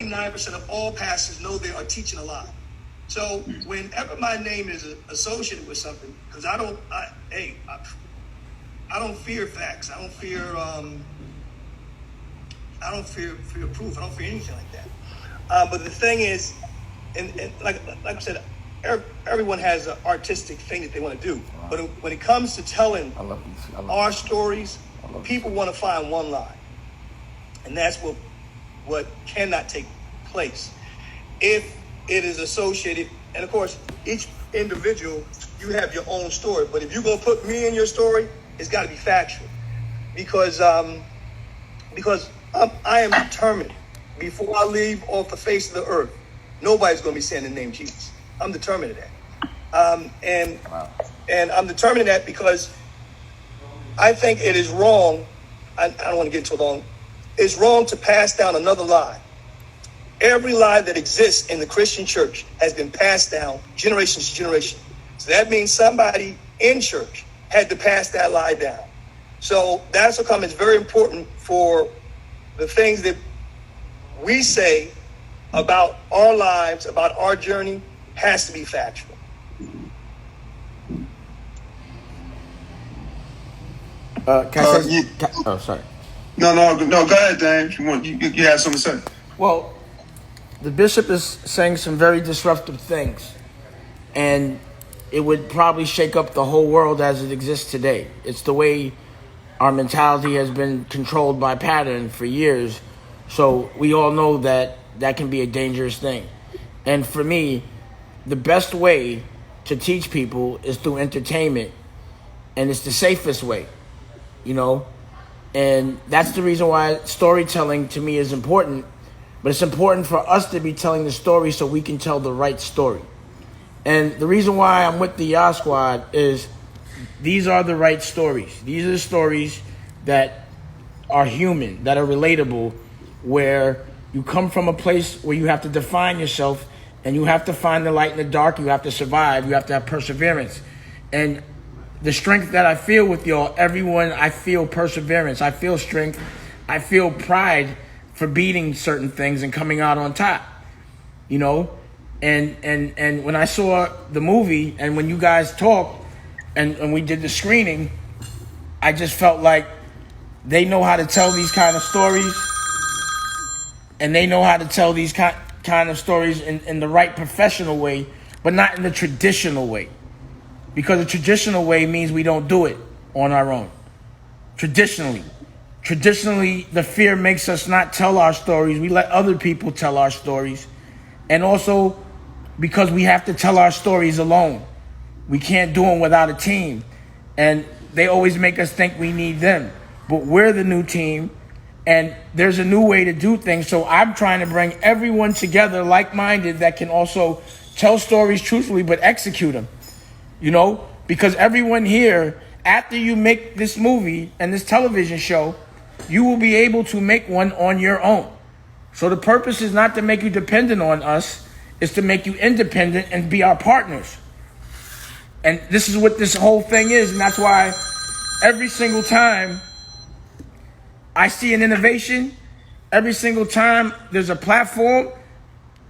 99% of all pastors know they are teaching a lie. So whenever my name is associated with something, because I don't fear facts. I don't fear proof. I don't fear anything like that. But the thing is, and like I said, everyone has an artistic thing that they want to do. Wow. But when it comes to telling our stories, people want to find one lie. And that's what cannot take place if it is associated. And of course, each individual, you have your own story. But if you're going to put me in your story, it's got to be factual. Because I am determined, before I leave off the face of the earth, nobody's going to be saying the name Jesus. I'm determined of that. And I'm determined of that because I think it is wrong. I don't want to get too long. It's wrong to pass down another lie. Every lie that exists in the Christian church has been passed down generation to generation. So that means somebody in church had to pass that lie down. So that's how come it's very important for the things that we say about our lives, about our journey, has to be factual. Sorry. No, go ahead, Dan. You have something to say. Well, the bishop is saying some very disruptive things, and it would probably shake up the whole world as it exists today. It's the way our mentality has been controlled by pattern for years, so we all know that can be a dangerous thing. And for me, the best way to teach people is through entertainment, and it's the safest way, And that's the reason why storytelling to me is important. But it's important for us to be telling the story so we can tell the right story. And the reason why I'm with the Yah Squad is these are the right stories. These are the stories that are human, that are relatable, where you come from a place where you have to define yourself and you have to find the light in the dark. You have to survive. You have to have perseverance. And the strength that I feel with y'all, everyone, I feel perseverance. I feel strength. I feel pride for beating certain things and coming out on top, And when I saw the movie and when you guys talked and we did the screening, I just felt like they know how to tell these kind of stories, and they know how to tell these kind of stories in the right professional way, but not in the traditional way. Because the traditional way means we don't do it on our own. Traditionally, the fear makes us not tell our stories. We let other people tell our stories. And also because we have to tell our stories alone. We can't do them without a team. And they always make us think we need them. But we're the new team, and there's a new way to do things. So I'm trying to bring everyone together, like-minded, that can also tell stories truthfully, but execute them. Because everyone here, after you make this movie and this television show, you will be able to make one on your own. So the purpose is not to make you dependent on us, it's to make you independent and be our partners. And this is what this whole thing is, and that's why every single time I see an innovation, every single time there's a platform,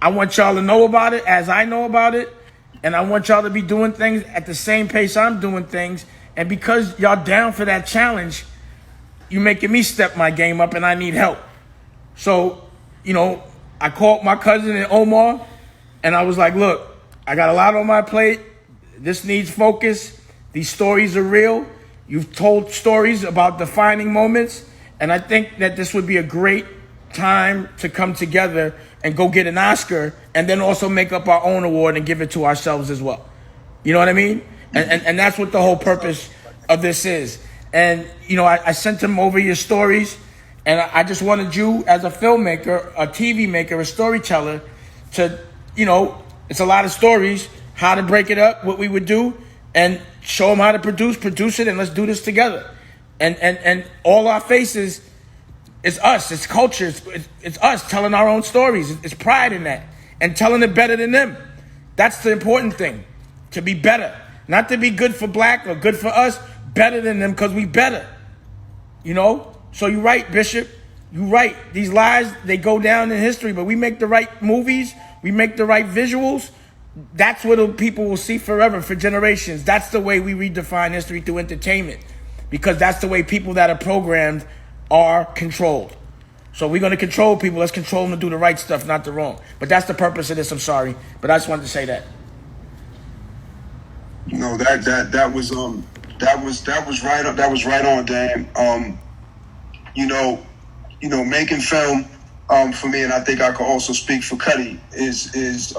I want y'all to know about it as I know about it. And I want y'all to be doing things at the same pace I'm doing things. And because y'all down for that challenge, you making me step my game up, and I need help. So, I called my cousin in Oman, and I was like, look, I got a lot on my plate. This needs focus. These stories are real. You've told stories about defining moments. And I think that this would be a great time to come together and go get an Oscar, and then also make up our own award and give it to ourselves as well. You know what I mean? And that's what the whole purpose of this is. And, I sent him over your stories, and I just wanted you as a filmmaker, a TV maker, a storyteller to, it's a lot of stories, how to break it up, what we would do, and show them how to produce it, and let's do this together. And all our faces, it's us, it's culture, it's us telling our own stories. It's pride in that, and telling it better than them. That's the important thing, to be better. Not to be good for black or good for us, better than them because we better. So you're right, Bishop. You're right. These lies, they go down in history, but we make the right movies, we make the right visuals. That's what people will see forever, for generations. That's the way we redefine history, through entertainment, because that's the way people that are programmed are controlled. So we're going to control people. Let's control them to do the right stuff, not the wrong. But that's the purpose of this. I'm sorry, but I just wanted to say that. You know, that was right on. That was right on, Dan. You know, making film for me, and I think I could also speak for Cuddy, is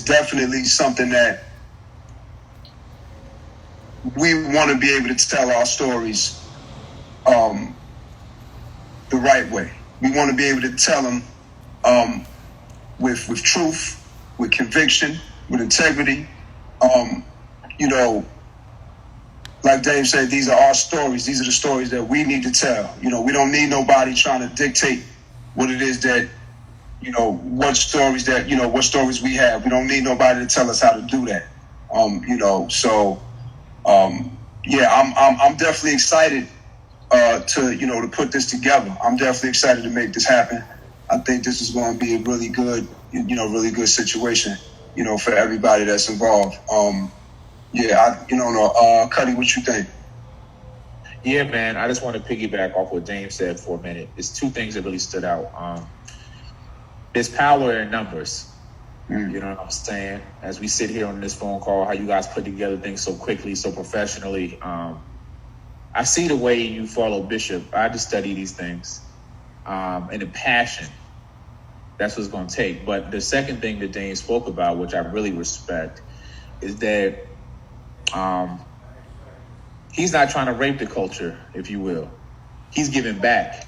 definitely something that we want to be able to tell our stories the right way. We want to be able to tell them with truth, with conviction, with integrity. You know, like Dave said, these are our stories. These are the stories that we need to tell. You know, we don't need nobody trying to dictate what it is that, you know, what stories we have. We don't need nobody to tell us how to do that. You know, so yeah, I'm definitely excited to put this together. I'm definitely excited to make this happen. I think this is going to be a really good situation, you know, for everybody that's involved. Cuddy, what you think? Yeah, man, I just want to piggyback off what James said for a minute. There's two things that really stood out. There's power in numbers. You know what I'm saying? As we sit here on this phone call, how you guys put together things so quickly, so professionally. I see the way you follow Bishop. I had to study these things. And the passion, that's what it's going to take. But the second thing that Dane spoke about, which I really respect, is that he's not trying to rape the culture, if you will. He's giving back.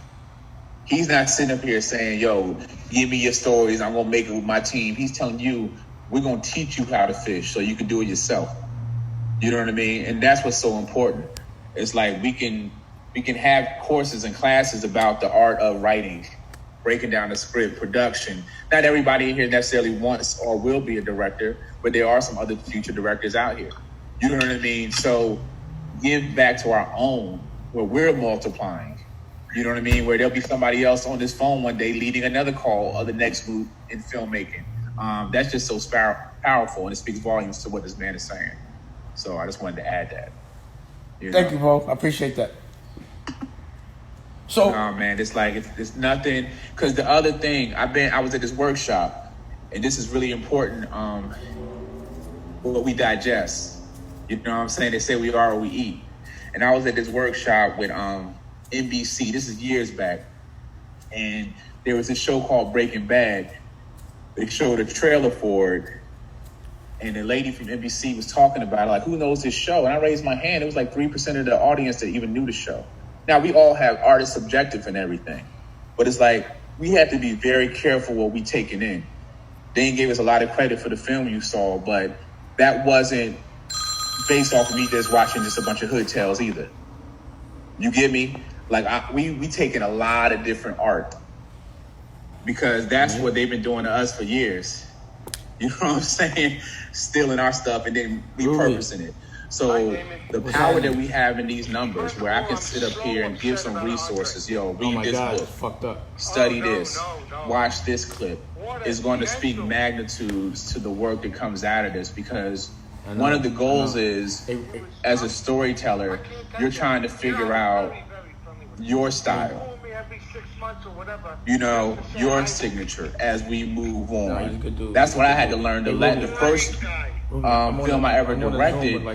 He's not sitting up here saying, yo, give me your stories, I'm going to make it with my team. He's telling you, we're going to teach you how to fish so you can do it yourself. You know what I mean? And that's what's so important. It's like we can have courses and classes about the art of writing, breaking down the script, production. Not everybody in here necessarily wants or will be a director, but there are some other future directors out here. You know what I mean? So give back to our own, where we're multiplying. You know what I mean? Where there'll be somebody else on this phone one day leading another call of the next move in filmmaking. That's just so powerful, and it speaks volumes to what this man is saying. So I just wanted to add that. Thank you, bro. I appreciate that. So, man, it's like it's nothing. Because the other thing, I was at this workshop, and this is really important. What we digest. You know what I'm saying? They say we are what we eat. And I was at this workshop with NBC. This is years back, and there was this show called Breaking Bad. They showed a trailer for it, and the lady from NBC was talking about it, like, who knows this show? And I raised my hand. It was like 3% of the audience that even knew the show. Now, we all have artist subjective and everything, but it's like we have to be very careful what we taking in. Dane gave us a lot of credit for the film you saw, but that wasn't based off of me just watching just a bunch of hood tales either. You get me? Like, we taking a lot of different art because that's what they've been doing to us for years. You know what I'm saying? Stealing our stuff and then repurposing it. So the power that we have in these numbers, where I can sit up here and give some resources, read this book, study this, watch this clip, is going to speak magnitudes to the work that comes out of this, because one of the goals is, as a storyteller, you're trying to figure out your style, your signature as we move on. That's what I had to learn. The first film I ever directed,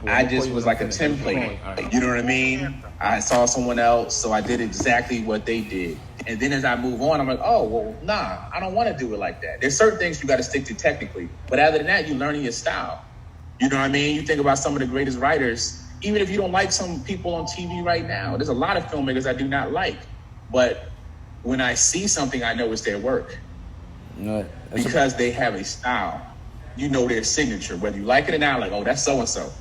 I just was like a template. You know what I mean? I saw someone else, so I did exactly what they did. And then as I move on, I'm like, oh, well, nah, I don't want to do it like that. There's certain things you got to stick to technically. But other than that, you're learning your style. You know what I mean? You think about some of the greatest writers, even if you don't like some people on TV right now, there's a lot of filmmakers I do not like. But when I see something, I know it's their work. Because they have a style. You know their signature. Whether you like it or not, like, oh, that's so-and-so.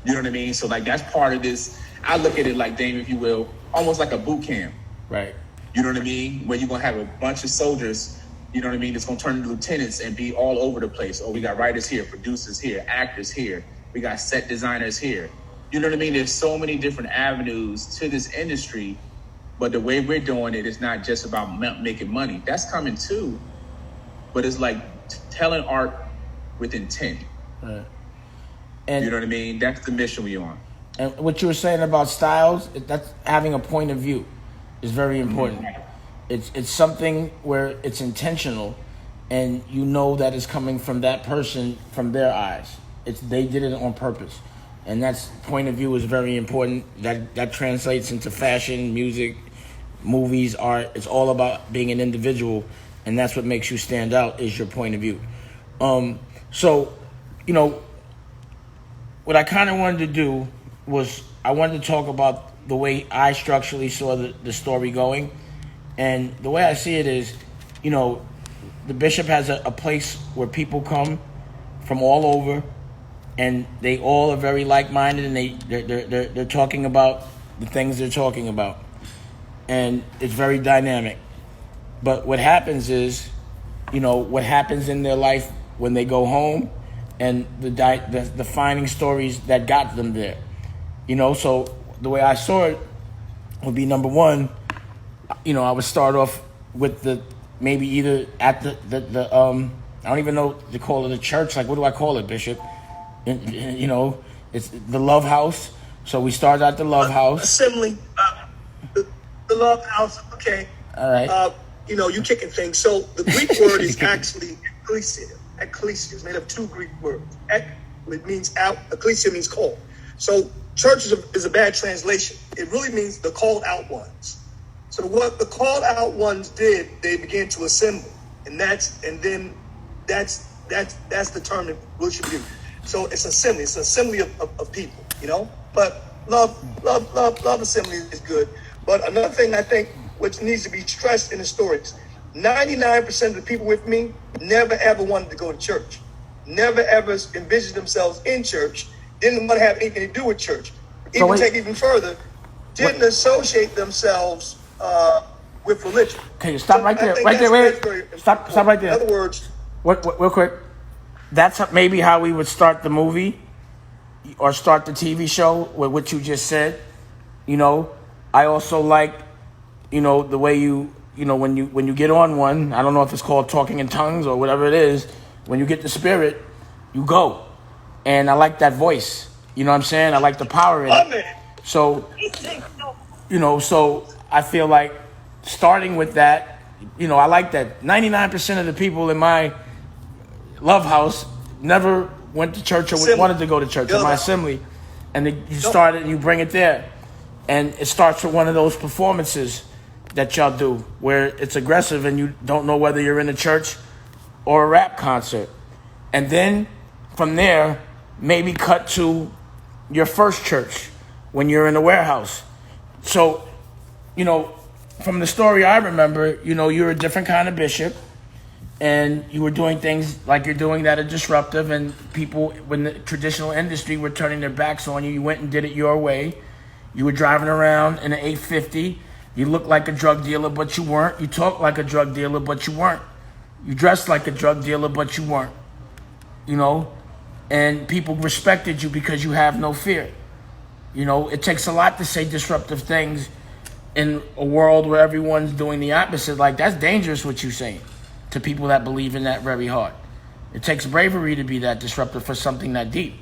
You know what I mean? So, like, that's part of this. I look at it like, Dame, if you will, almost like a boot camp. Right. You know what I mean? Where you're going to have a bunch of soldiers, you know what I mean, that's going to turn into lieutenants and be all over the place. Oh, we got writers here, producers here, actors here. We got set designers here. You know what I mean? There's so many different avenues to this industry But the way we're doing it is not just about making money. That's coming too. But it's like telling art with intent. Right. And you know what I mean? That's the mission we're on. And what you were saying about styles, that's having a point of view is very important. It's something where it's intentional, and you know that it's coming from that person, from their eyes. They did it on purpose, and that's point of view is very important. That translates into fashion, music, movies, art. It's all about being an individual, and that's what makes you stand out is your point of view. So, you know, what I kind of wanted to do was I wanted to talk about the way I structurally saw the story going. And the way I see it is, you know, the Bishop has a place where people come from all over, and they all are very like-minded, and they're talking about the things they're talking about. And it's very dynamic. But what happens is, you know, what happens in their life when they go home and the defining stories that got them there. You know, so the way I saw it would be, number one, you know, I would start off with maybe either at the I don't even know what to call it, a church. Like, what do I call it, Bishop? You know, it's the Love House. So we started at the Love House. Assembly, the Love House, okay. All right. You know, you kicking things. So the Greek word is actually ecclesia. Ecclesia is made of two Greek words. It means out. Ecclesia means call. So church is a bad translation. It really means the called out ones. So what the called out ones did, they began to assemble, and that's the term that really should be. So it's assembly. It's an assembly of people, you know. But love assembly is good. But another thing I think which needs to be stressed in the stories, 99% of the people with me never ever wanted to go to church, never ever envisioned themselves in church, didn't want to have anything to do with church. Take even further, didn't associate themselves with religion. Okay, stop right there. Right there, wait. Stop right there. In other words, real quick. That's maybe how we would start the movie or start the TV show with what you just said. You know, I also like, you know, the way you know, when you get on one, I don't know if it's called talking in tongues or whatever it is, when you get the spirit, you go. And I like that voice. You know what I'm saying? I like the power in it. So, you know, so I feel like starting with that, you know, I like that. 99% of the people in my Love House never went to church or wanted to go to church in my assembly. And you start it and you bring it there. And it starts with one of those performances that y'all do where it's aggressive and you don't know whether you're in a church or a rap concert. And then from there, maybe cut to your first church when you're in a warehouse. So, you know, from the story I remember, you know, you're a different kind of bishop and you were doing things like you're doing that are disruptive, and people, when the traditional industry were turning their backs on you, you went and did it your way. You were driving around in an 850. You looked like a drug dealer, but you weren't. You talked like a drug dealer, but you weren't. You dressed like a drug dealer, but you weren't. You know? And people respected you because you have no fear. You know, it takes a lot to say disruptive things in a world where everyone's doing the opposite. Like, that's dangerous what you're saying to people that believe in that very hard. It takes bravery to be that disruptive for something that deep.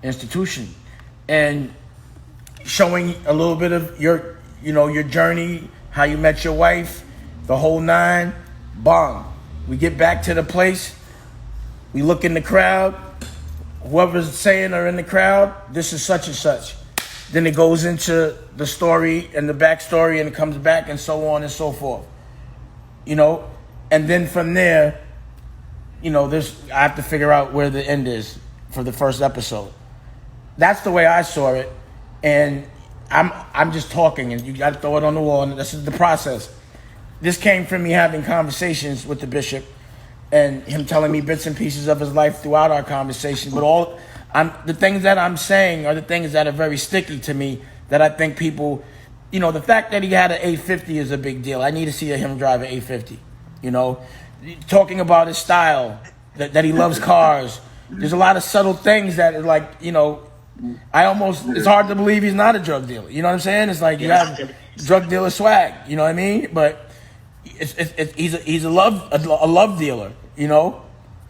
Institution. And showing a little bit of your, you know, your journey, how you met your wife, the whole nine. Bong. We get back to the place. We look in the crowd. Whoever's saying or in the crowd, this is such and such. Then it goes into the story and the backstory, and it comes back, and so on and so forth. You know, and then from there, you know, I have to figure out where the end is for the first episode. That's the way I saw it, and I'm just talking, and you got to throw it on the wall, and this is the process. This came from me having conversations with the bishop, and him telling me bits and pieces of his life throughout our conversation. But the things that I'm saying are the things that are very sticky to me, that I think people, you know, the fact that he had an 850 is a big deal. I need to see him drive an 850, you know. Talking about his style, that he loves cars. There's a lot of subtle things that are like, you know, it's hard to believe he's not a drug dealer. You know what I'm saying? It's like you have drug dealer swag. You know what I mean? But he's a love dealer. You know,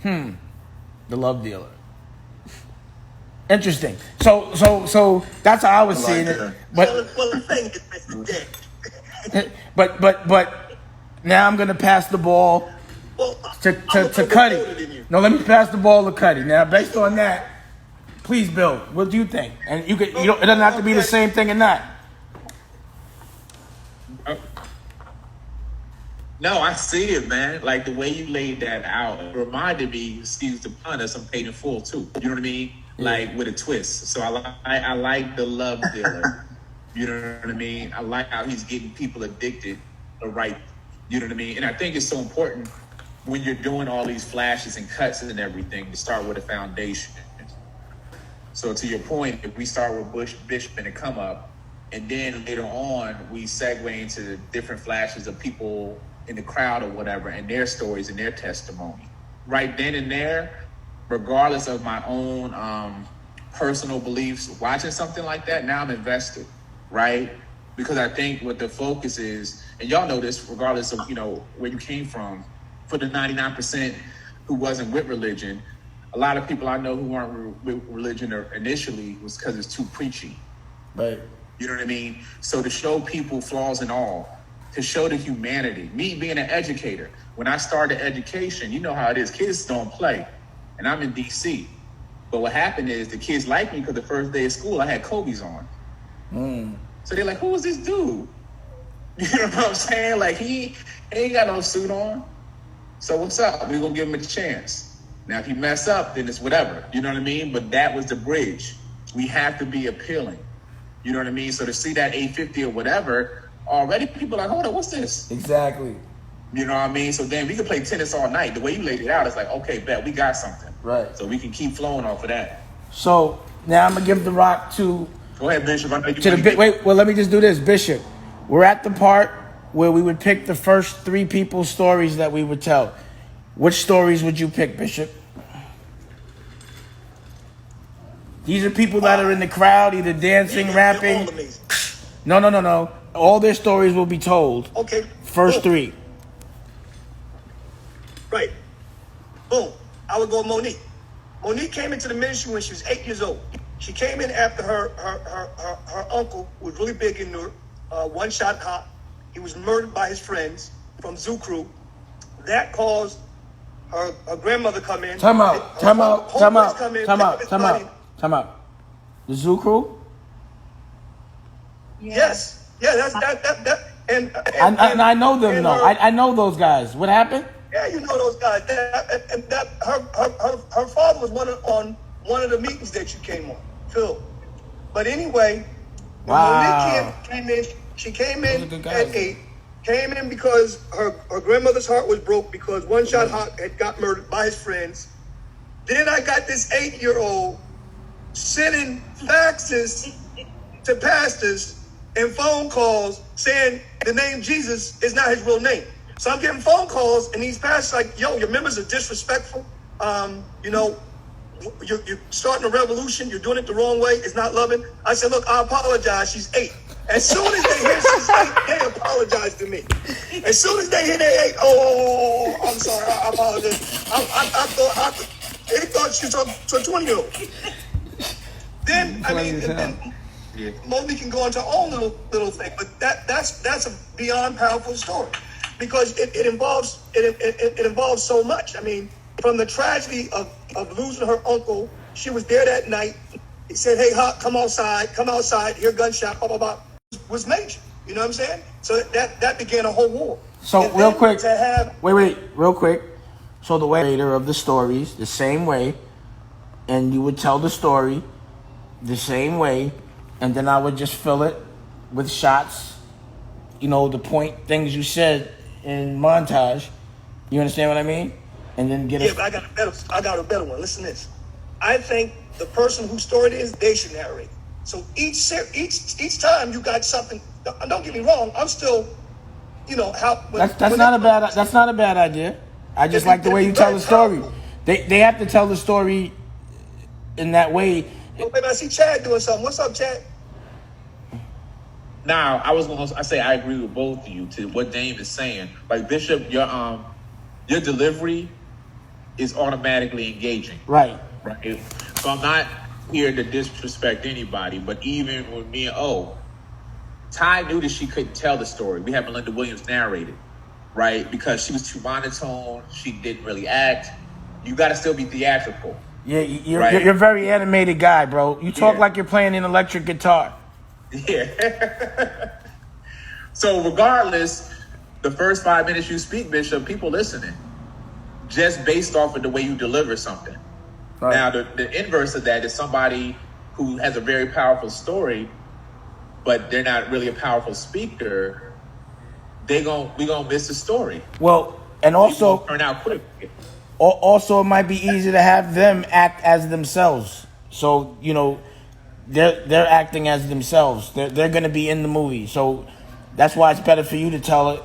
the love dealer. Interesting. So that's how I was seeing it. But well, the thing is, Mr. Dick. but now I'm gonna pass the ball to Cuddy. No, let me pass the ball to Cuddy. Now, based on that, please, Bill, what do you think? And it doesn't have to be the same thing or not. No, I see it, man. Like the way you laid that out, it reminded me, excuse the pun, of some Paid in Full too. You know what I mean? Yeah. Like with a twist. So I like the love dealer. You know what I mean? I like how he's getting people addicted the right. You know what I mean? And I think it's so important when you're doing all these flashes and cuts and everything to start with a foundation. So to your point, if we start with Bishop and a come up, and then later on we segue into different flashes of people in the crowd or whatever, and their stories and their testimony. Right then and there, regardless of my own personal beliefs, watching something like that, now I'm invested, right? Because I think what the focus is, and y'all know this, regardless of where you came from, for the 99% who wasn't with religion, a lot of people I know who weren't with religion initially was because it's too preachy. Right. You know what I mean? So to show people flaws and all, to show the humanity. Me being an educator, when I started education, you know how it is. Kids don't play. And I'm in D.C. But what happened is the kids liked me because the first day of school, I had Kobe's on. So they're like, who is this dude? You know what I'm saying? Like, he ain't got no suit on. So what's up? We're going to give him a chance. Now, if you mess up, then it's whatever. You know what I mean? But that was the bridge. We have to be appealing. You know what I mean? So to see that 850 or whatever, already people are like, hold on, what's this? Exactly. You know what I mean? So then we can play tennis all night. The way you laid it out, it's like, okay, bet, we got something. Right. So we can keep flowing off of that. So now I'm going to give the rock to... Go ahead, Bishop. Let me just do this. Bishop, we're at the part where we would pick the first 3 people's stories that we would tell. Which stories would you pick, Bishop? These are people that are in the crowd, either dancing, rapping. No. All their stories will be told. Okay. First 3. Right. Boom. I would go Monique. Monique came into the ministry when she was 8 years old. She came in after her uncle, who was really big in New One Shot Hot. He was murdered by his friends from Zoo Crew. That caused her grandmother come in. Time out. The Zoo Crew? Yes. Yeah, that's that. And I know them though. I know those guys. What happened? Yeah, you know those guys. Her father was on one of the meetings that you came on, Phil. But anyway, when Monique came in, she came in at 8. Came in because her grandmother's heart was broke because One Shot Hot had got murdered by his friends. Then I got this 8-year-old sending faxes to pastors and phone calls saying the name Jesus is not his real name. So I'm getting phone calls and these pastors like, yo, your members are disrespectful. You're starting a revolution. You're doing it the wrong way. It's not loving. I said, look, I apologize. She's 8. As soon as they hear she's 8, they apologize to me. As soon as they hear they 8, I'm sorry, I apologize. I thought she was a 20-year-old. Then, Monique can go into her own little thing, but that's a beyond powerful story because it involves so much. I mean, from the tragedy of losing her uncle, she was there that night. He said, "Hey, Hawk, come outside. Hear gunshot, blah blah blah." Was major. You know what I'm saying? So that began a whole war. So real quick, real quick. So the way of the stories, the same way, and you would tell the story the same way, and then I would just fill it with shots, the point things you said in montage. You understand what I mean? And then get but I got a better one. Listen to this. I think the person whose story it is, they should narrate. So each time you got something. Don't get me wrong. I'm still, that's not a bad idea. I just like the way you tell the story. They have to tell the story in that way Oh, maybe I see Chad doing something. What's up, Chad? Now, I say I agree with both of you to what Dame is saying. Like Bishop, your delivery is automatically engaging. Right. Right. So I'm not here to disrespect anybody, but even with me and Ty knew that she couldn't tell the story. We had Melinda Williams narrate it, right? Because she was too monotone. She didn't really act. You got to still be theatrical. Yeah, you're a very animated guy, bro. You talk like you're playing an electric guitar. Yeah. So regardless, the first 5 minutes you speak, Bishop, people listening, just based off of the way you deliver something. Right. Now, the inverse of that is somebody who has a very powerful story, but they're not really a powerful speaker. We gonna miss the story. Well, and also turn out quick. Also, it might be easy to have them act as themselves. So they're acting as themselves. They're going to be in the movie. So that's why it's better for you to tell it.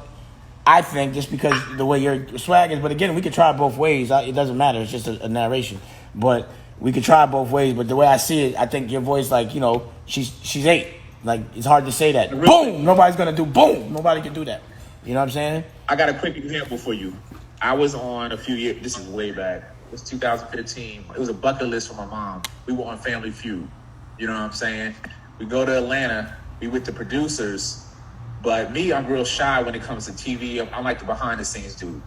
I think just because the way your swag is. But again, we could try both ways. It doesn't matter. It's just a narration. But we could try both ways. But the way I see it, I think your voice, like she's 8. Like it's hard to say that. Boom. Nobody's going to do boom. Nobody can do that. You know what I'm saying? I got a quick example for you. I was on a few years. This is way back. It was 2015. It was a bucket list for my mom. We were on Family Feud. You know what I'm saying? We go to Atlanta. We with the producers. But me, I'm real shy when it comes to TV. I'm like the behind the scenes dude.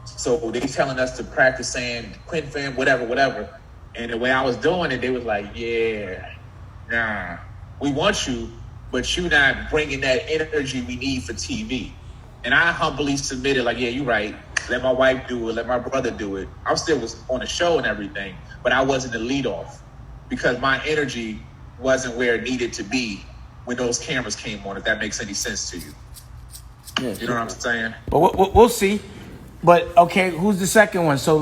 So they telling us to practice saying Quinn fam, whatever. And the way I was doing it, they was like, yeah, nah, we want you, but you not bringing that energy we need for TV. And I humbly submitted, like, yeah, you're right. Let my wife do it. Let my brother do it. I still was on the show and everything, but I wasn't the lead off because my energy wasn't where it needed to be when those cameras came on, if that makes any sense to you. Yeah, you know what I'm saying? But we'll see. But, okay, who's the second one? So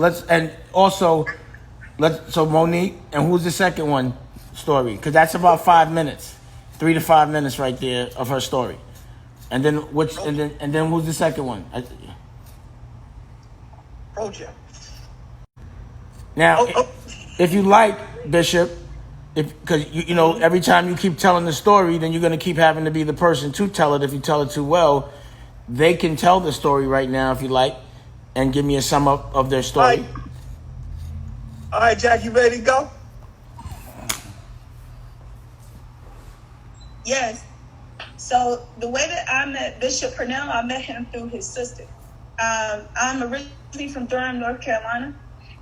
Monique, and who's the second one story? Because that's about 5 minutes, 3 to 5 minutes right there of her story. And then and then who's the second one? Project. Now, if you like, Bishop, because every time you keep telling the story, then you're going to keep having to be the person to tell it. If you tell it too well, they can tell the story right now if you like, and give me a sum up of their story. All right, Jack, you ready to go? Yes. So the way that I met Bishop Purnell, I met him through his sister. I'm originally from Durham, North Carolina,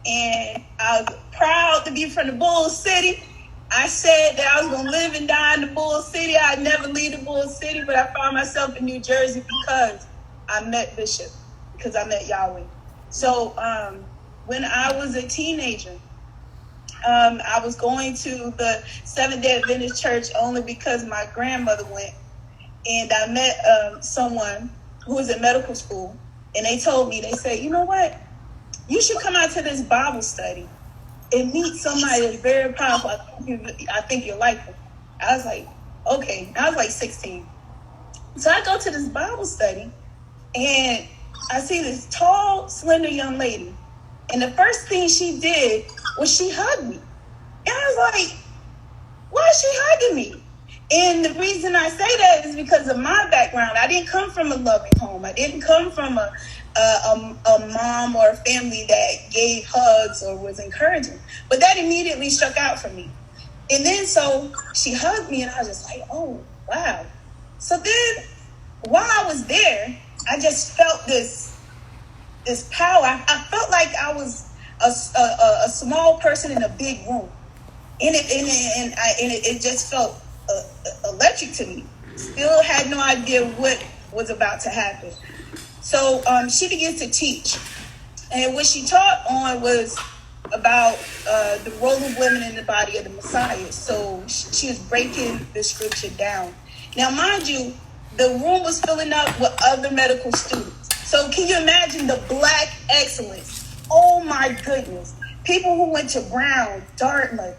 and I was proud to be from the Bull City. I said that I was going to live and die in the Bull City. I'd never leave the Bull City, but I found myself in New Jersey because I met Bishop, because I met Yahweh. So when I was a teenager, I was going to the Seventh-day Adventist church only because my grandmother went. And I met someone who was in medical school, and they told me, they said, you know what? You should come out to this Bible study and meet somebody that's very powerful. I think you'll like them. I was like, okay. I was like 16. So I go to this Bible study, and I see this tall, slender young lady. And the first thing she did was she hugged me. And I was like, why is she hugging me? And the reason I say that is because of my background. I didn't come from a loving home. I didn't come from a mom or a family that gave hugs or was encouraging. But that immediately struck out for me. And then so she hugged me, and I was just like, oh, wow. So then while I was there, I just felt this power. I felt like I was a small person in a big room. And it just felt electric to me. Still had no idea what was about to happen. So she begins to teach, and what she taught on was about the role of women in the body of the Messiah. So she was breaking the scripture down. Now, mind you, the room was filling up with other medical students. So can you imagine the black excellence? Oh my goodness. People who went to Brown, Dartmouth,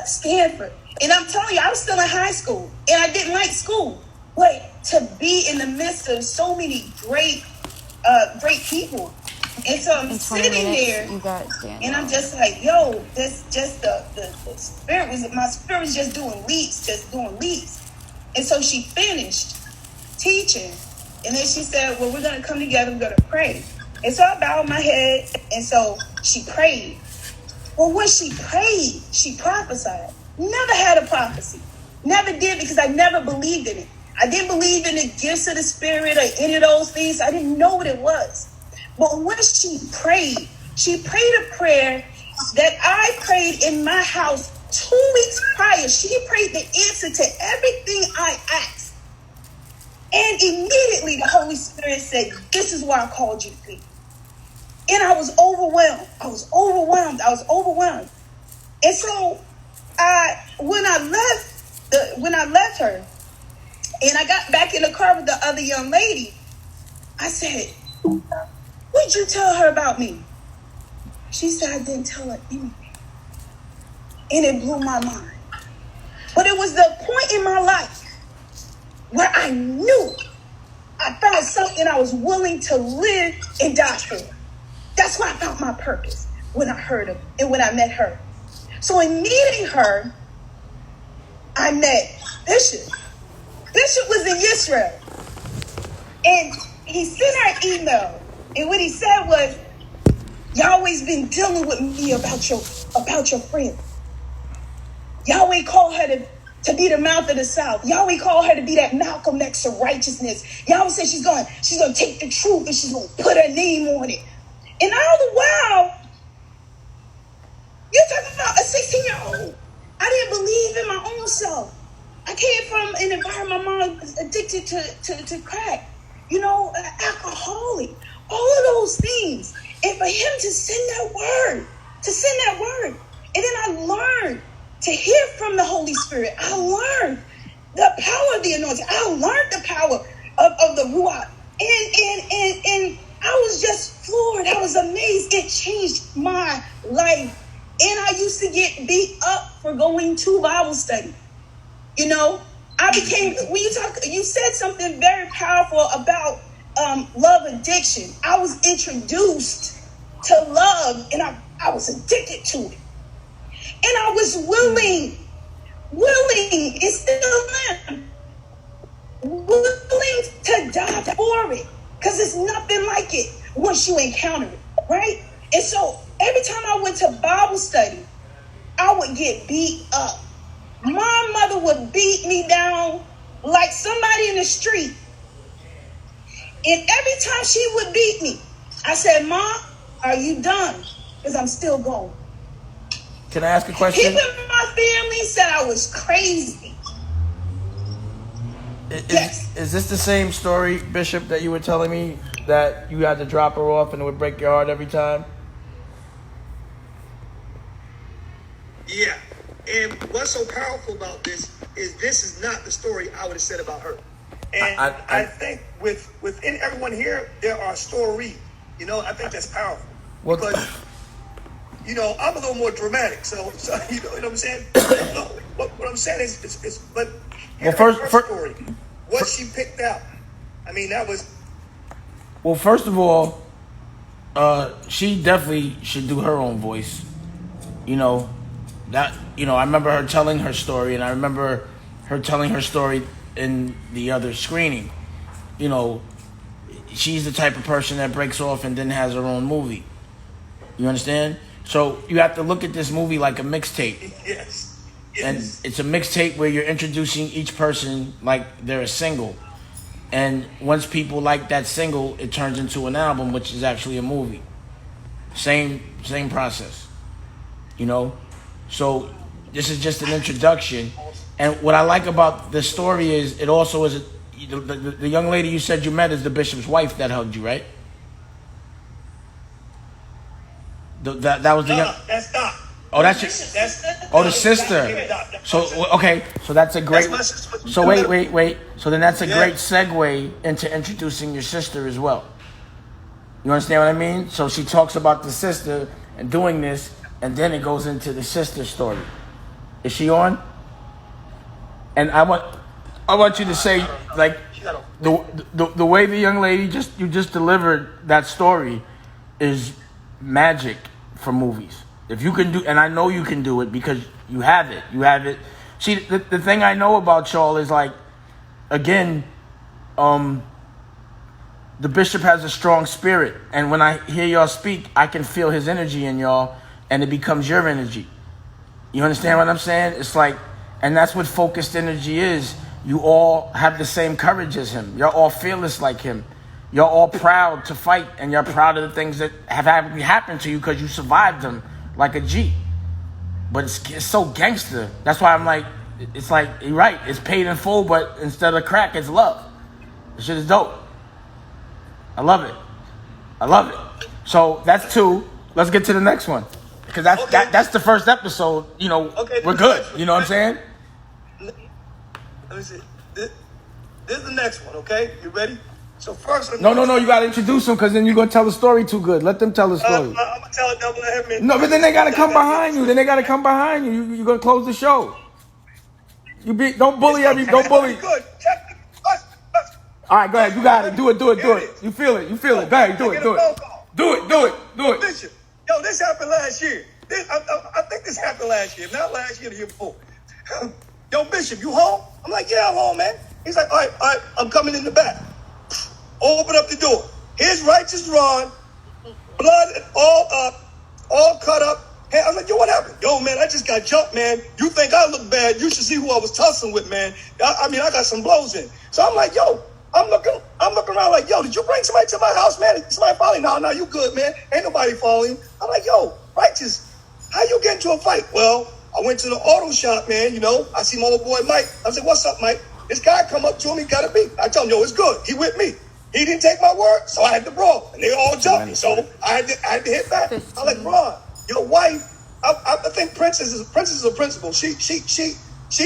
Stanford. And I'm telling you, I was still in high school, and I didn't like school. But to be in the midst of so many great people And so I'm In 20 sitting minutes, there, you got Daniel. and I'm just like, yo, this just the spirit was, my spirit was just doing leaps. And so she finished teaching, and then she said, well, we're going to come together, we're going to pray. And so I bowed my head, and so she prayed. Well, when she prayed, she prophesied. Never had a prophecy. Never did, because I never believed in it. I didn't believe in the gifts of the spirit or any of those things. I didn't know what it was. But when she prayed a prayer that I prayed in my house 2 weeks prior. She prayed the answer to everything I asked. And immediately the Holy Spirit said, this is why I called you to be. And I was overwhelmed. And so when I left her and I got back in the car with the other young lady, I said, what'd you tell her about me? She said, I didn't tell her anything. And it blew my mind. But it was the point in my life where I knew I found something I was willing to live and die for. That's why I found my purpose when I heard her and when I met her. So in meeting her, I met Bishop. Bishop was in Israel. And he sent her an email. And what he said was, Yahweh's been dealing with me about your friend. Yahweh called her to be the mouth of the South. Yahweh called her to be that Malcolm X of righteousness. Yahweh said she's going to take the truth and she's going to put her name on it. And all the while, you're talking about a 16-year-old. I didn't believe in my own self. I came from an environment, my mom was addicted to crack, alcoholic, all of those things. And for him to send that word, and then I learned to hear from the Holy Spirit. I learned the power of the anointing. I learned the power of the Ruach. And I was just floored. I was amazed. It changed my life. And I used to get beat up for going to Bible study. You said something very powerful about love addiction. I was introduced to love and I was addicted to it. And I was willing, and still am, willing to die for it. Because it's nothing like it once you encounter it, right? And so every time I went to Bible study, I would get beat up. My mother would beat me down like somebody in the street. And every time she would beat me, I said, Mom, are you done? Because I'm still going. Can I ask a question? People in my family said I was crazy. Yes. Is this the same story, Bishop, that you were telling me, that you had to drop her off and it would break your heart every time? Yeah. And what's so powerful about this is not the story I would have said about her. And I think within everyone here, there are stories. I think that's powerful. Well, because, I'm a little more dramatic. So you know what I'm saying? What I'm saying is but first story, what she picked out. I mean, that was. Well, first of all, she definitely should do her own voice. I remember her telling her story, and I remember her telling her story in the other screening. She's the type of person that breaks off and then has her own movie. You understand? So you have to look at this movie like a mixtape. Yes. And it's a mixtape where you're introducing each person like they're a single. And once people like that single, it turns into an album, which is actually a movie. Same process. So this is just an introduction. And what I like about the story is it also is the young lady you said you met is the bishop's wife that hugged you, right? That was the young. That's not. Oh, that's the sister. So okay, so that's a great. So wait. So then that's a great segue into introducing your sister as well. You understand what I mean? So she talks about the sister and doing this, and then it goes into the sister story. Is she on? And I want you to say like the way the young lady just delivered that story. is magic for movies. If you can do, and I know you can do it because you have it. You have it. See, the thing I know about y'all is like, again, the bishop has a strong spirit, and when I hear y'all speak, I can feel his energy in y'all, and it becomes your energy. You understand what I'm saying? It's like, and that's what focused energy is. You all have the same courage as him. You're all fearless like him. You're all proud to fight, and you're proud of the things that have happened to you because you survived them like a G. But it's so gangster. That's why I'm like, it's like, you're right, it's paid in full, but instead of crack, it's love. This shit is dope. I love it. I love it. So that's 2. Let's get to the next one. Because that's the first episode, you know, we're good. You know what I'm saying? Let me see. This is the next one, okay? You ready? So first... No, you got to introduce them because then you're going to tell the story too good. Let them tell the story. I'm going to tell a double head. No, but then they got to come behind you. You're going to close the show. Don't bully don't bully. Good. All right, go ahead. You got it. Do it. You feel it. Go ahead, do it. Do it. Bishop, yo, this happened last year. I think this happened last year. Not last year, the year before. Yo, Bishop, you home? I'm like, yeah, I'm home, man. He's like, all right, I'm coming in the back. Open up the door. Here's Righteous Ron, blood all up, all cut up. Hey, I was like, yo, what happened? Yo, man, I just got jumped, man. You think I look bad? You should see who I was tussling with, man. I mean, I got some blows in. So I'm like, yo, I'm looking around like, yo, did you bring somebody to my house, man? Somebody following? No, you good, man. Ain't nobody following. I'm like, yo, Righteous, how you get into a fight? Well, I went to the auto shop, man. You know, I see my old boy Mike. I said, what's up, Mike? This guy come up to him, he got a beat. I tell him, yo, it's good. He with me. He didn't take my word, so I had to brawl. And they all jumped me, so I had to hit back. I'm like, Ron, your wife, I think Princess is a principal. She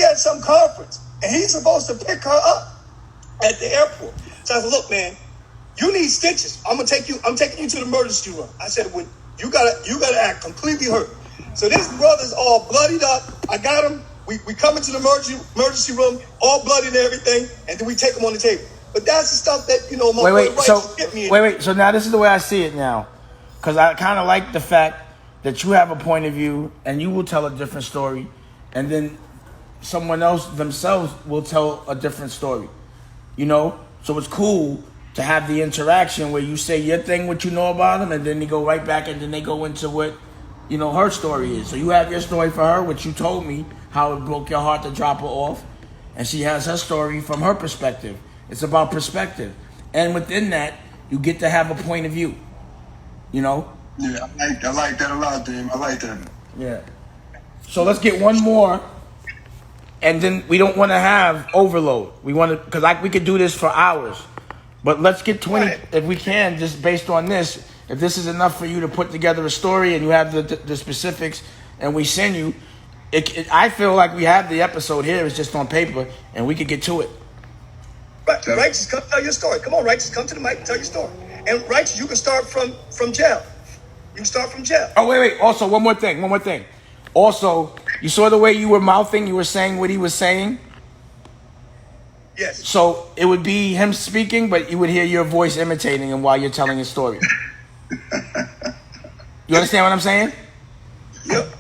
had some conference, and he's supposed to pick her up at the airport. So I said, look, man, you need stitches. I'm taking you to the emergency room. I said, when you gotta act completely hurt. So this brother's all bloodied up. I got him. We come into the emergency room, all bloody and everything, and then we take him on the table. But that's the stuff that, you know, my wait. So now this is the way I see it now. Because I kind of like the fact that you have a point of view and you will tell a different story. And then someone else themselves will tell a different story. You know? So it's cool to have the interaction where you say your thing, what you know about them, and then they go right back and then they go into what, you know, her story is. So you have your story for her, which you told me, how it broke your heart to drop her off. And she has her story from her perspective. It's about perspective. And within that, you get to have a point of view. You know? Yeah, I like that a lot, Dame. I like that. Yeah. So let's get one more. And then we don't want to have overload. We want to, because we could do this for hours. But let's get 20, if we can, just based on this. If this is enough for you to put together a story and you have the specifics and we send you, I feel like we have the episode here. It's just on paper and we could get to it. Righteous, come tell your story. Come on, Righteous, come to the mic and tell your story. And Righteous, you can start from jail. You can start from jail. Oh, wait. Also, one more thing. Also, you saw the way you were mouthing, you were saying what he was saying? Yes. So it would be him speaking, but you would hear your voice imitating him while you're telling his story. You understand what I'm saying? Yep.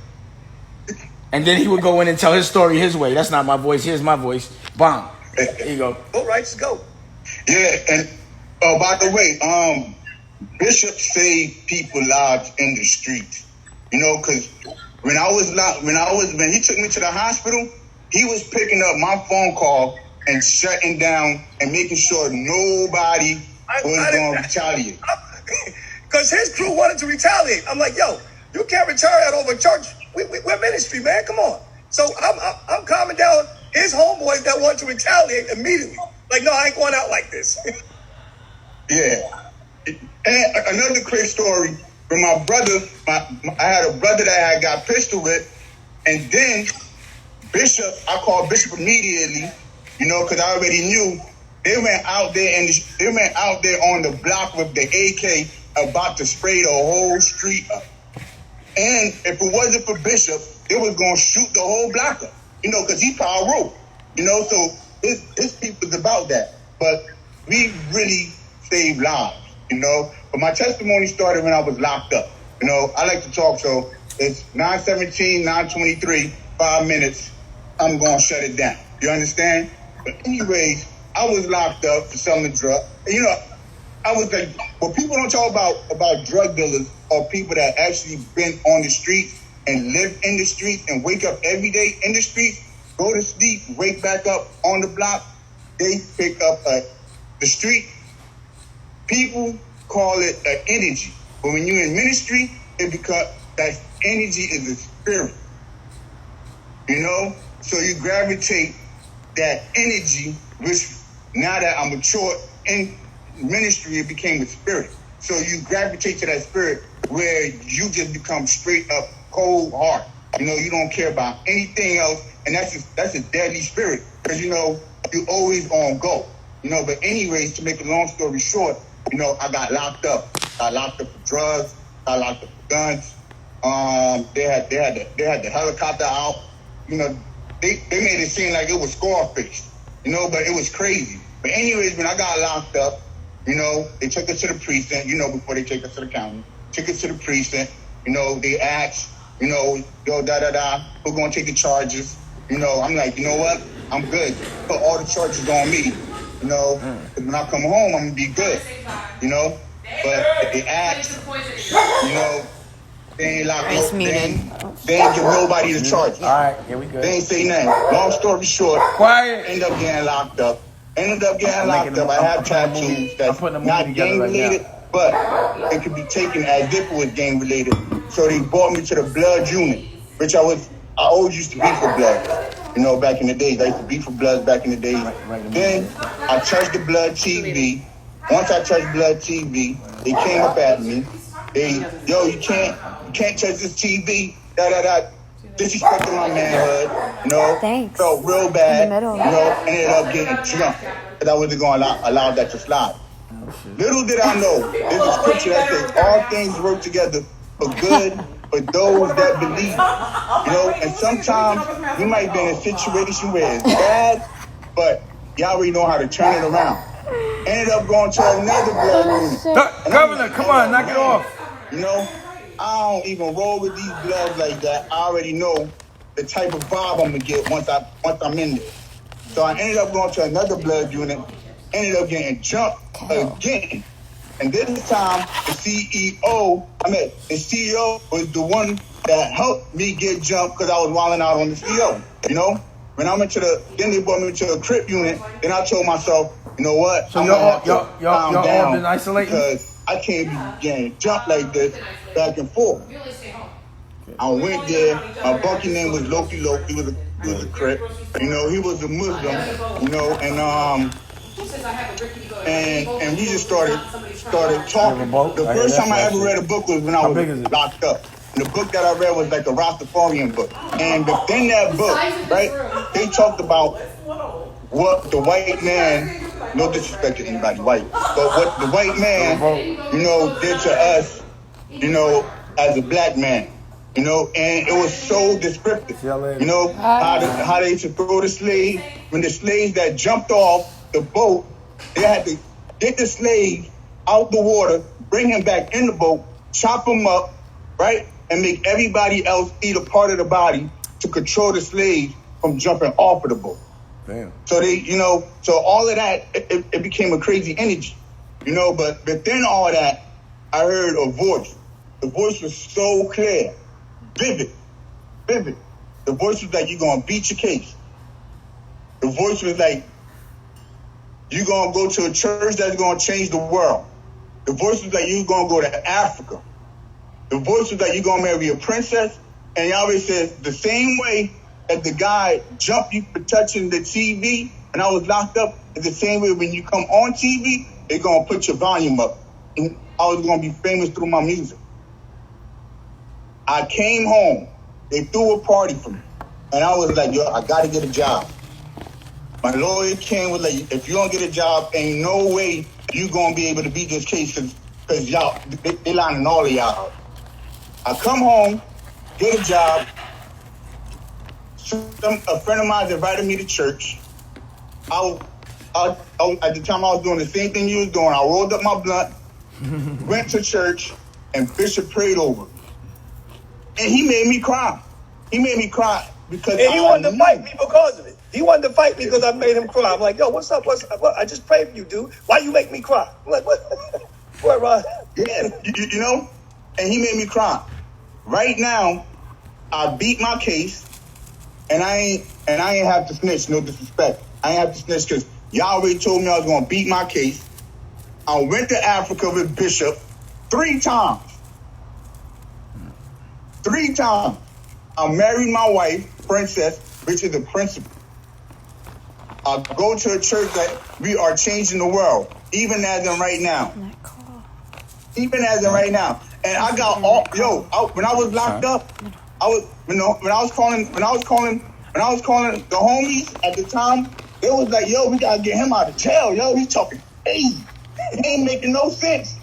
And then he would go in and tell his story his way. That's not my voice. Here's my voice. Bang. There you go. Go, Righteous, go. Yeah, and by the way, Bishop saved people lives in the street. You know, because when he took me to the hospital, he was picking up my phone call and shutting down and making sure nobody was going to retaliate. Because his crew wanted to retaliate. I'm like, yo, you can't retaliate over church. We're ministry, man. Come on. So I'm calming down his homeboys that want to retaliate immediately. Like, no, I ain't going out like this. Yeah. And another quick story from my brother. I had a brother that I got pistol with, and then Bishop, I called Bishop immediately, you know, because I already knew they went out there on the block with the AK about to spray the whole street up. And if it wasn't for Bishop, they was gonna shoot the whole block up, you know, because he's power rope, you know. So his people's about that, but we really save lives, you know. But my testimony started when I was locked up. You know, I like to talk, so it's 9:17, 9:23, 5 minutes. I'm going to shut it down. You understand? But anyways, I was locked up for selling drugs. You know, I was like, what people don't talk about drug dealers are people that actually been on the streets and live in the streets and wake up every day in the streets, go to sleep, wake back up on the block. They pick up the street. People call it an energy. But when you're in ministry, it because that energy is a spirit. You know? So you gravitate that energy, which now that I'm mature in ministry, it became a spirit. So you gravitate to that spirit where you just become straight up cold heart. You know, you don't care about anything else. And that's a deadly spirit. Because, you know, you're always on go. You know, but anyways, to make a long story short, you know, I got locked up. Got locked up for drugs. Got locked up for guns. They had the helicopter out. You know, they made it seem like it was Scarface. You know, but it was crazy. But anyways, when I got locked up, you know, they took us to the precinct, you know, before they take us to the county. Took us to the precinct. You know, they asked, you know, yo, who's going to take the charges? You know, I'm like, you know what? I'm good. Put all the charges on me. You know, because when I come home, I'm going to be good. You know? But they asked, you know, they ain't locked up. They ain't give nobody the charges. All right, here we go. They ain't say nothing. Long story short, quiet. Ended up getting locked up. I have tattoos that's not gang related, but it could be taken as if it was gang related. So they brought me to the blood unit, which I always used to be for blood. You know, back in the days, I used to be for blood back in the days. Then I touched the blood TV. Once I touched blood TV, they came up at me. You can't touch this TV. Disrespecting my manhood, you know. Thanks. Felt real bad, you know. Ended up getting jumped because I wasn't going to allow that to slide. Little did I know, there's a scripture that says all things work together for good for those that believe. You know, and sometimes you might be in a situation where it's bad, but you already know how to turn it around. Ended up going to another blood unit. Governor, come on, knock it off. You know, I don't even roll with these bloods like that. I already know the type of vibe I'm gonna get once I'm in there. So I ended up going to another blood unit, ended up getting jumped again. And this time the CEO was the one that helped me get jumped because I was wilding out on the CEO. You know? When I went then they brought me to a crip unit, then I told myself, you know what? So y'all all been isolating? Because I can't be getting jumped like this back and forth. I went there. My bunkie name was Loki. He was a crip. You know, he was a Muslim. You know, and we just started talking. The first time I ever read a book was when I was locked up. And the book that I read was like a Rastafarian book. And within that book, right, they talked about what the white man, no disrespect to anybody white, but what the white man, you know, did to us, you know, as a black man, you know, and it was so descriptive, you know, how they used to throw the slave. When the slaves that jumped off the boat, they had to get the slave out the water, bring him back in the boat, chop him up, right, and make everybody else eat a part of the body to control the slave from jumping off of the boat. Damn. So so all of that, it became a crazy energy, you know, but within all that, I heard a voice. The voice was so clear, vivid. The voice was like, you're going to beat your case. The voice was like, you're going to go to a church that's going to change the world. The voice was like, you're going to go to Africa. The voice was like, you're going to marry a princess. And Yahweh says, the same way that the guy jumped you for touching the TV and I was locked up, is the same way when you come on TV, they're going to put your volume up. And I was going to be famous through my music. I came home. They threw a party for me. And I was like, yo, I got to get a job. My lawyer came with like, if you don't get a job, ain't no way you going to be able to beat this case because y'all, they lining all of y'all out. I come home, get a job. A friend of mine invited me to church. At the time I was doing the same thing you was doing. I rolled up my blunt, went to church, and Bishop prayed over. And he made me cry. He made me cry because And he wanted to fight me because of it. He wanted to fight me because I made him cry. I'm like, yo, what's up? What's up? I just prayed for you, dude. Why you make me cry? I'm like, what? What, Ron? Yeah, you know? And he made me cry. Right now, I beat my case, and I ain't have to snitch, no disrespect. I ain't have to snitch because y'all already told me I was going to beat my case. I went to Africa with Bishop 3 times. 3 times. I married my wife, Princess, which is the principal. I go to a church that we are changing the world, even as in right now. Even as in right now. And I got all, when I was locked up, I was, when I was calling the homies at the time, they was like, yo, we gotta get him out of jail. Yo, he's talking crazy. It ain't making no sense.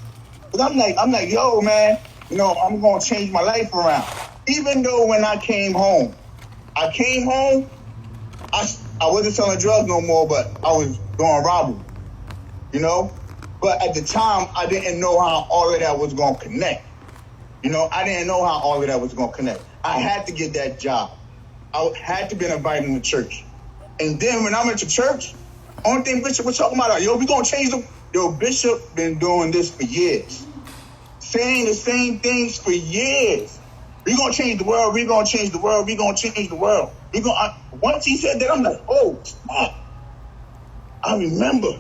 But I'm like, yo, man, I'm gonna change my life around. Even though when I came home, I wasn't selling drugs no more, but I was doing robbery, But at the time, I didn't know how all of that was going to connect. I didn't know how all of that was going to connect. I had to get that job. I had to be invited in the church. And then when I went to church, only thing Bishop was talking about, we going to change them. Yo, Bishop been doing this for years. Saying the same things for years. We going to change the world. We going to change the world. We going to change the world. Once he said that, I'm like, oh, snap. I remember.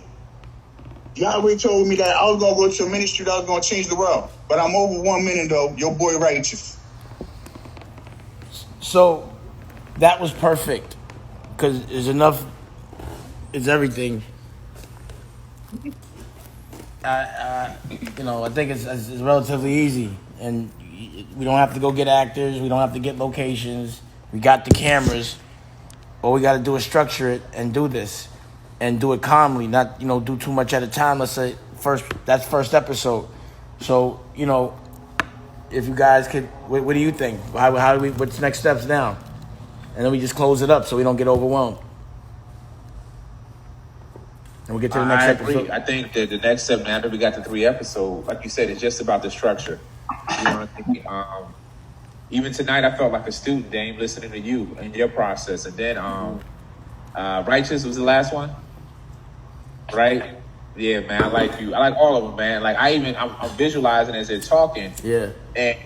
Yahweh told me that I was going to go to a ministry that was going to change the world. But I'm over 1 minute, though. Your boy righteous. So that was perfect because it's enough. It's everything. I think it's relatively easy, and we don't have to go get actors. We don't have to get locations. We got the cameras. All we got to do is structure it and do this, and do it calmly. Not do too much at a time. Let's say that's first episode. So if you guys could, what do you think? How do we? What's next steps now? And then we just close it up so we don't get overwhelmed. And we get to the next episode. Agree. I think that the next step, now that we got the 3 episodes, like you said, it's just about the structure. Even tonight, I felt like a student, Dame, listening to you and your process. And then Righteous was the last one, right? Yeah, man, I like you. I like all of them, man. Like I'm visualizing as they're talking. Yeah. And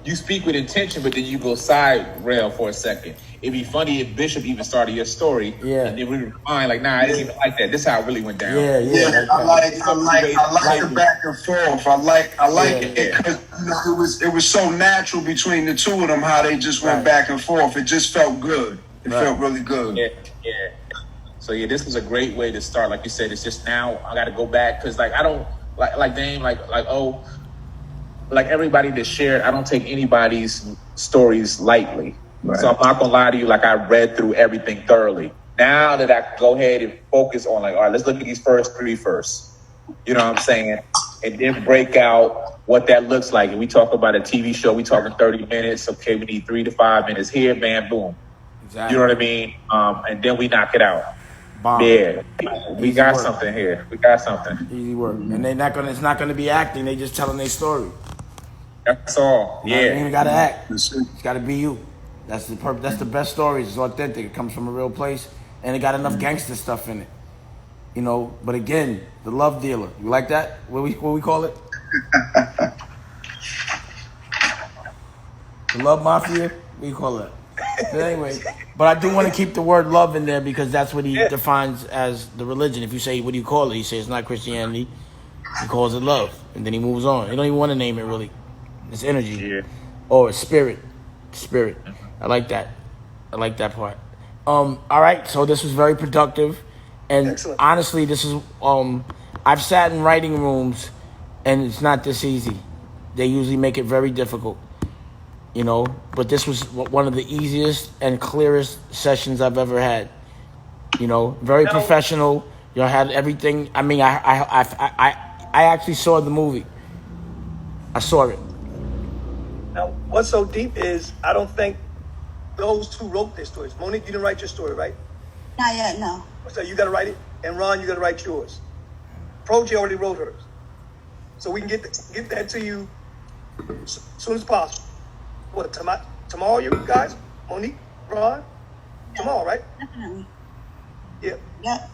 you speak with intention, but then you go side rail for a second. It'd be funny if Bishop even started your story. Yeah. And then we would mind like, nah, I didn't even like that. This is how it really went down. Yeah. I like the back and forth. I like it because it was so natural between the two of them how they just went back and forth. It just felt good. It felt really good. Yeah. So this was a great way to start. Like you said, it's just now I got to go back because I don't like Dame like everybody that shared. I don't take anybody's stories lightly. Right. So I'm not gonna lie to you. Like I read through everything thoroughly. Now that I can go ahead and focus on all right, let's look at these first 3 first. You know what I'm saying? And then break out what that looks like. And we talk about a TV show. We talking 30 minutes. Okay, we need 3 to 5 minutes here. Bam, boom. Exactly. You know what I mean? And then we knock it out. Bomb. Yeah, we got something here. We got something. Easy work. And it's not gonna be acting. They just telling their story. That's all. Yeah. You ain't gotta act. It's gotta be you. That's the best stories. It's authentic. It comes from a real place, and it got enough gangster stuff in it. But again, the love dealer. You like that? What we call it? The love mafia. What do you call that? But anyway, but I do want to keep the word love in there because that's what he defines as the religion. If you say, what do you call it? He says it's not Christianity. He calls it love, and then he moves on. He don't even want to name it really. It's energy or spirit. Spirit. I like that. I like that part. All right. So this was very productive, and excellent. Honestly, this is I've sat in writing rooms, and it's not this easy. They usually make it very difficult. But this was one of the easiest and clearest sessions I've ever had. Very professional. Y'all had everything. I mean, I actually saw the movie. I saw it. Now, what's so deep is I don't think those 2 wrote their stories. Monique, you didn't write your story, right? Not yet, no. So you got to write it, and Ron, you got to write yours. Proji already wrote hers. so we can get that to you as soon as possible. What, tomorrow, you guys? Monique, Ron? Tomorrow, right? Definitely. Yeah. Yep.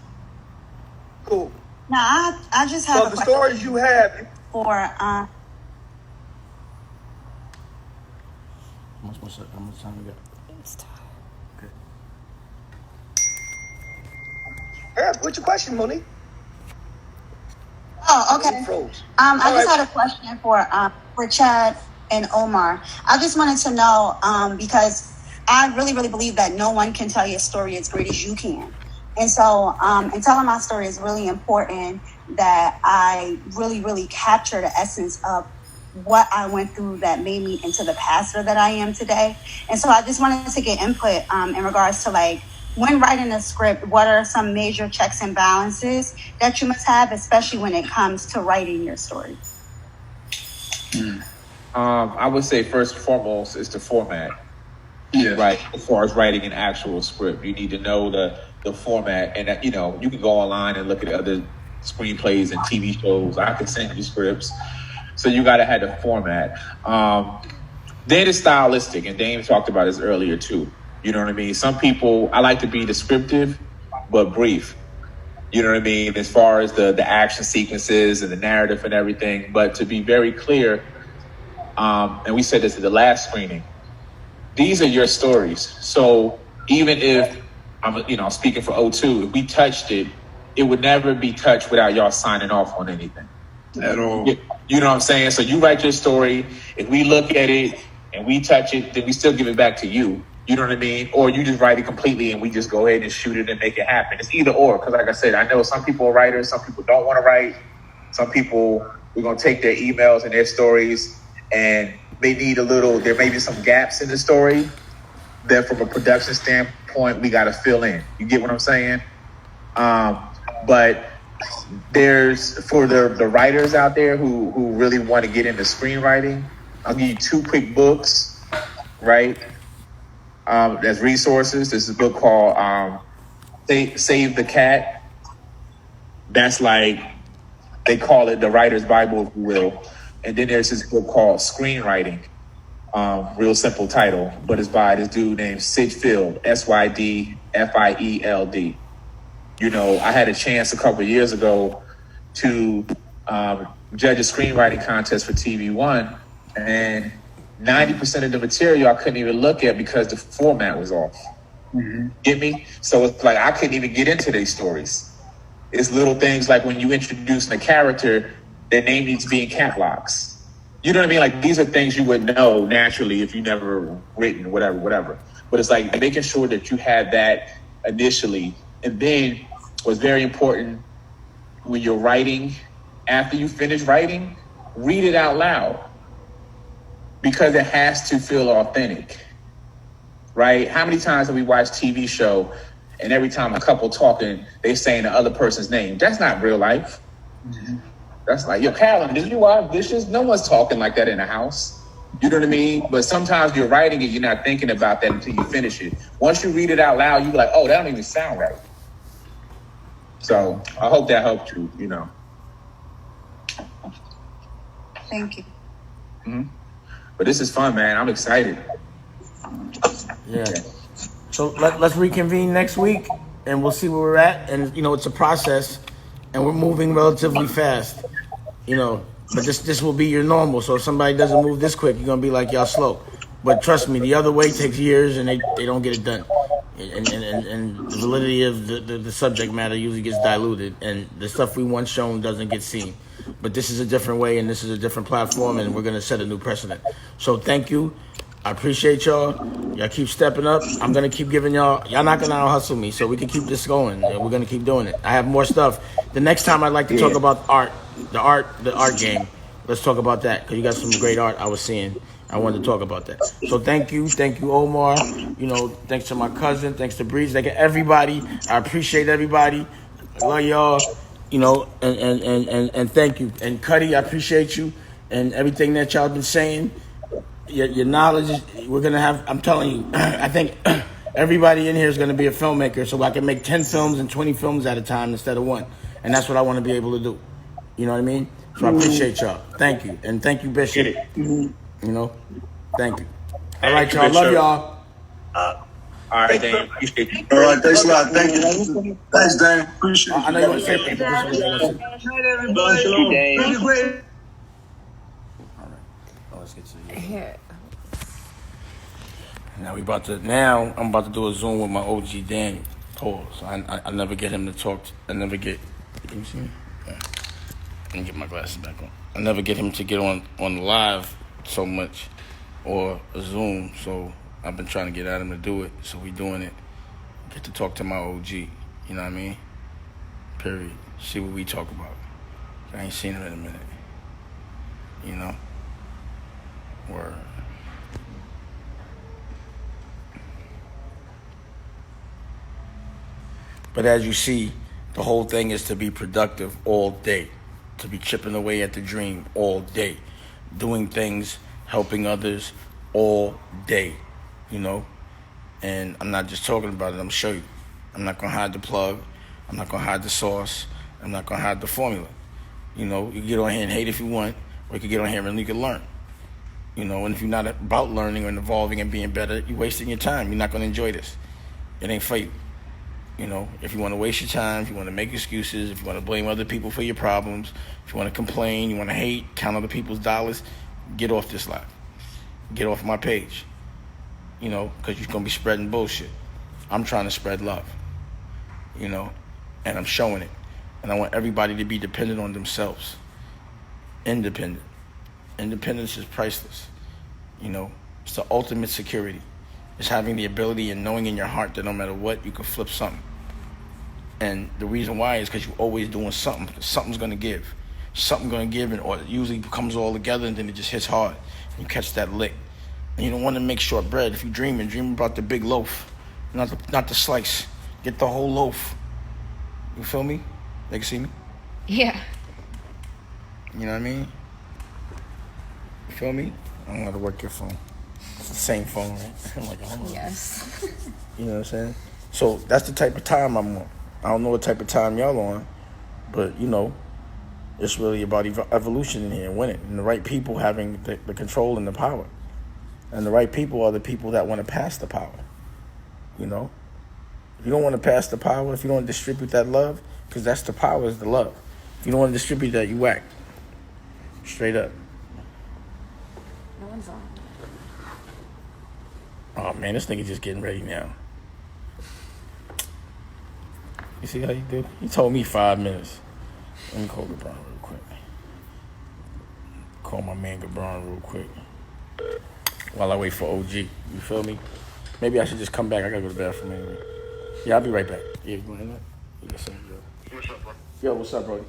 Cool. Now, I just have So a the question stories you have, for How much time we got? It's time. yeah, what's your question, Monique? Oh, okay. You froze. I All just right. had a question for Chad and Omar. I just wanted to know because I really, really believe that no one can tell your story as great as you can. And so in telling my story is really important that I really, really capture the essence of what I went through that made me into the pastor that I am today. And so I just wanted to get input in regards to like, when writing a script, what are some major checks and balances that you must have, especially when it comes to writing your story? I would say first and foremost is the format. Yeah. Right. As far as writing an actual script, you need to know the format, and that, you know, you can go online and look at other screenplays and TV shows. I can send you scripts, so you got to have the format. Then it's stylistic, and Dame talked about this earlier too. You know what I mean? Some people, I like to be descriptive, but brief. You know what I mean? As far as the action sequences and the narrative and everything, but to be very clear, and we said this at the last screening, these are your stories. So even if I'm speaking for O2, if we touched it, it would never be touched without y'all signing off on anything. At all. You know what I'm saying? So you write your story. If we look at it and we touch it, then we still give it back to you. You know what I mean? Or you just write it completely and we just go ahead and shoot it and make it happen. It's either or, because like I said, I know some people are writers, some people don't want to write. Some people, we're going to take their emails and their stories and they need there may be some gaps in the story that from a production standpoint, we got to fill in. You get what I'm saying? But there's, for the writers out there who really want to get into screenwriting, I'll give you 2 quick books, right? As resources. There's a book called Save the Cat. That's like, they call it the writer's Bible, if you will. And then there's this book called Screenwriting. Real simple title, but it's by this dude named Sid Field, SYDFIELD. You know, I had a chance a couple of years ago to judge a screenwriting contest for TV One, and 90% of the material I couldn't even look at because the format was off. Mm-hmm. Get me? So it's like I couldn't even get into these stories. It's little things like when you introduce a character, their name needs to be in cap locks. You know what I mean? Like these are things you would know naturally if you never written, whatever. But it's like making sure that you had that initially. And then what's very important when you're writing, after you finish writing, read it out loud. Because it has to feel authentic, right? How many times have we watched TV show and every time a couple talking, they saying the other person's name? That's not real life. Mm-hmm. That's like, yo, Callan, did you wash dishes? No one's talking like that in a house. You know what I mean? But sometimes you're writing it, you're not thinking about that until you finish it. Once you read it out loud, you're like, oh, that don't even sound right. So I hope that helped you, you know. Thank you. Mm-hmm. But this is fun, man. I'm excited. Yeah. So let's reconvene next week, and we'll see where we're at. And you know, it's a process, and we're moving relatively fast. You know, but this will be your normal. So if somebody doesn't move this quick, you're gonna be like, y'all slow. But trust me, the other way takes years, and they don't get it done. And the validity of the subject matter usually gets diluted, and the stuff we once shown doesn't get seen. But this is a different way, and this is a different platform, and we're going to set a new precedent. So thank you. I appreciate y'all. Y'all keep stepping up. I'm going to keep giving y'all not going to out-hustle me, so we can keep this going, and we're going to keep doing it. I have more stuff. The next time I'd like to talk about the art game. Let's talk about that, because you got some great art I was seeing. I wanted to talk about that. So thank you, Omar. You know, thanks to my cousin, thanks to Breeze, thank you everybody. I appreciate everybody. I love y'all. You know, and thank you. And Cuddy, I appreciate you and everything that y'all been saying. Your knowledge, we're gonna have. I'm telling you, I think everybody in here is gonna be a filmmaker, so I can make 10 films and 20 films at a time instead of one. And that's what I want to be able to do. You know what I mean? So I appreciate y'all. Thank you. And thank you, Bishop. You know, thank you. All right, y'all. Love y'all. All right, Dan. Appreciate you. All right, thanks a lot. Thank you. Thanks, Dan. Appreciate you. I know you want to say something. Good night, everybody. Be great. All right. Let's get to you. Now I'm about to do a Zoom with my OG Daniel. Pause. I never get him to talk. I never get. Can you see me? Yeah. Let me get my glasses back on. I never get him to get on live so much or a Zoom. So I've been trying to get at him to do it. So we doing it. Get to talk to my OG. You know what I mean? Period. See what we talk about. I ain't seen him in a minute. You know? Word. But as you see, the whole thing is to be productive all day, to be chipping away at the dream all day, doing things, helping others all day, you know? And I'm not just talking about it, I'm gonna show you. I'm not gonna hide the plug. I'm not gonna hide the sauce. I'm not gonna hide the formula. You know, you can get on here and hate if you want, or you can get on here and you can learn. You know, and if you're not about learning or evolving and being better, you're wasting your time. You're not gonna enjoy this. It ain't for you. You know, if you want to waste your time, if you want to make excuses, if you want to blame other people for your problems, if you want to complain, you want to hate, count other people's dollars, get off this live. Get off my page. You know, because you're going to be spreading bullshit. I'm trying to spread love. You know, and I'm showing it. And I want everybody to be dependent on themselves. Independent. Independence is priceless. You know, it's the ultimate security. It's having the ability and knowing in your heart that no matter what, you can flip something. And the reason why is because you're always doing something. Something's going to give. Something's going to give, or it usually comes all together, and then it just hits hard. And you catch that lick. And you don't want to make short bread. If you're dream about the big loaf, not the slice. Get the whole loaf. You feel me? They can see me? Yeah. You know what I mean? You feel me? I don't know how to work your phone. It's the same phone, right? I'm like, oh. Yes. You know what I'm saying? So that's the type of time I'm on. I don't know what type of time y'all on, but, you know, it's really about evolution in here and winning. And the right people having the control and the power. And the right people are the people that want to pass the power. You know? If you don't want to pass the power, if you don't want to distribute that love, because that's the power is the love. If you don't want to distribute that, you whack. Straight up. No one's on. Oh, man, this nigga just getting ready now. You see how you do? He told me 5 minutes. Let me call Gabron real quick. Call my man Gabron real quick. While I wait for OG. You feel me? Maybe I should just come back. I gotta go to the bathroom anyway. Yeah, I'll be right back. Yeah, you going in there? What's up, bro? Yo, what's up, bro?